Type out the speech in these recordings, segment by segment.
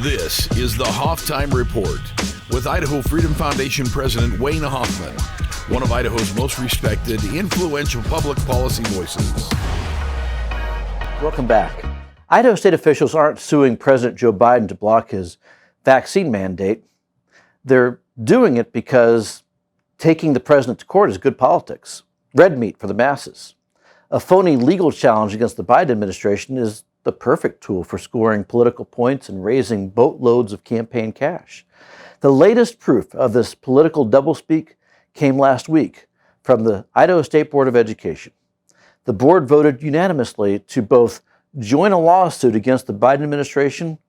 This is the Hoff Time Report with Idaho Freedom Foundation President Wayne Hoffman, one of Idaho's most respected, influential public policy voices. Welcome back. Idaho state officials aren't suing President Joe Biden to block his vaccine mandate. They're doing it because taking the president to court is good politics, red meat for the masses. A phony legal challenge against the Biden administration is the perfect tool for scoring political points and raising boatloads of campaign cash. The latest proof of this political doublespeak came last week from the Idaho State Board of Education. The board voted unanimously to both join a lawsuit against the Biden administration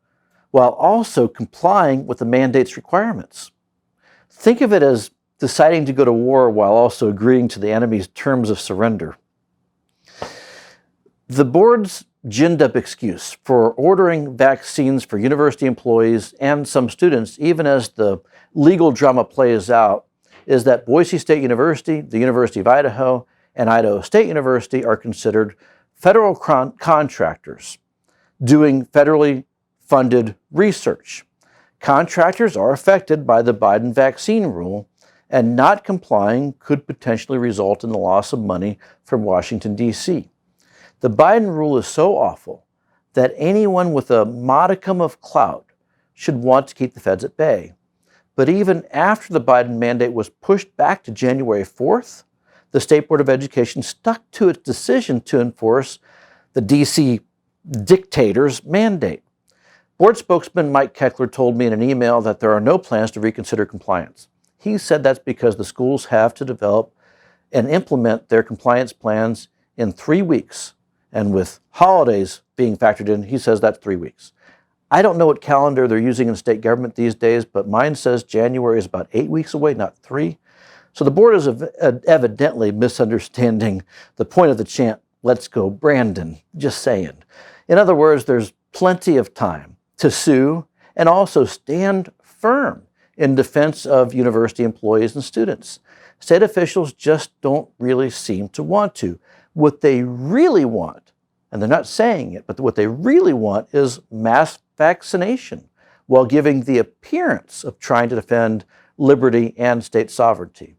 while also complying with the mandate's requirements. Think of it as deciding to go to war while also agreeing to the enemy's terms of surrender. The board's ginned-up excuse for ordering vaccines for university employees and some students, even as the legal drama plays out, is that Boise State University, the University of Idaho, and Idaho State University are considered federal contractors doing federally funded research. Contractors are affected by the Biden vaccine rule, and not complying could potentially result in the loss of money from Washington, D.C. The Biden rule is so awful that anyone with a modicum of clout should want to keep the feds at bay. But even after the Biden mandate was pushed back to January 4th, the State Board of Education stuck to its decision to enforce the D.C. dictator's mandate. Board spokesman Mike Keckler told me in an email that there are no plans to reconsider compliance. He said that's because the schools have to develop and implement their compliance plans in 3 weeks. And with holidays being factored in, he says that's 3 weeks. I don't know what calendar they're using in state government these days, but mine says January is about 8 weeks away, not 3. So the board is evidently misunderstanding the point of the chant, "Let's go, Brandon," just saying. In other words, there's plenty of time to sue and also stand firm in defense of university employees and students. State officials just don't really seem to want to. What they really want, and they're not saying it, but what they really want is mass vaccination while giving the appearance of trying to defend liberty and state sovereignty.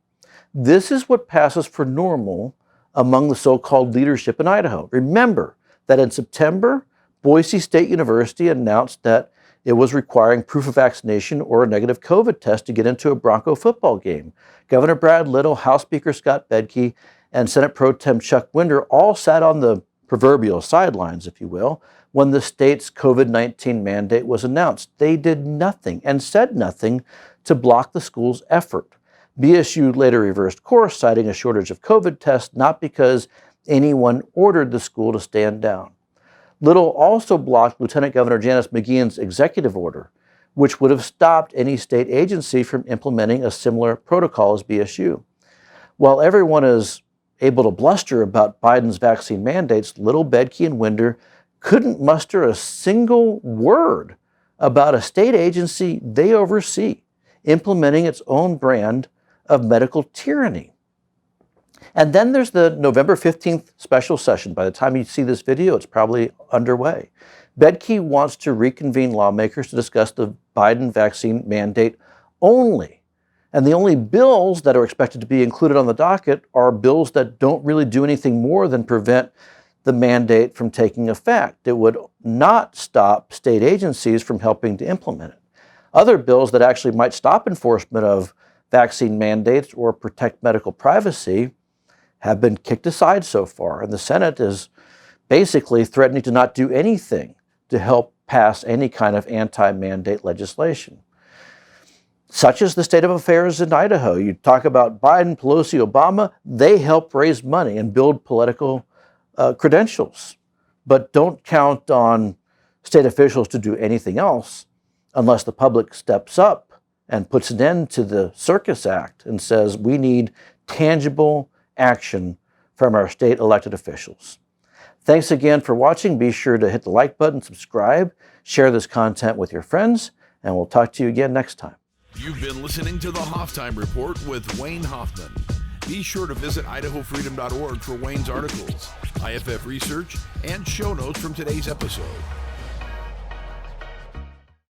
This is what passes for normal among the so-called leadership in Idaho. Remember that in September, Boise State University announced that it was requiring proof of vaccination or a negative COVID test to get into a Bronco football game. Governor Brad Little, House Speaker Scott Bedke, and Senate Pro Tem Chuck Winder all sat on the proverbial sidelines, if you will, when the state's COVID-19 mandate was announced. They did nothing and said nothing to block the school's effort. BSU later reversed course, citing a shortage of COVID tests, not because anyone ordered the school to stand down. Little also blocked Lieutenant Governor Janice McGeachin's executive order, which would have stopped any state agency from implementing a similar protocol as BSU. While everyone is able to bluster about Biden's vaccine mandates, Little, Bedke, and Winder couldn't muster a single word about a state agency they oversee implementing its own brand of medical tyranny. And then there's the November 15th special session. By the time you see this video, it's probably underway. Bedke wants to reconvene lawmakers to discuss the Biden vaccine mandate only. And the only bills that are expected to be included on the docket are bills that don't really do anything more than prevent the mandate from taking effect. It would not stop state agencies from helping to implement it. Other bills that actually might stop enforcement of vaccine mandates or protect medical privacy have been kicked aside so far, and the Senate is basically threatening to not do anything to help pass any kind of anti-mandate legislation. Such is the state of affairs in Idaho. You talk about Biden, Pelosi, Obama, they help raise money and build political credentials, but don't count on state officials to do anything else unless the public steps up and puts an end to the circus act and says we need tangible action from our state elected officials. Thanks again for watching. Be sure to hit the like button, subscribe, share this content with your friends, and we'll talk to you again next time. You've been listening to the Hoff Time Report with Wayne Hoffman. Be sure to visit idahofreedom.org for Wayne's articles, IFF research, and show notes from today's episode.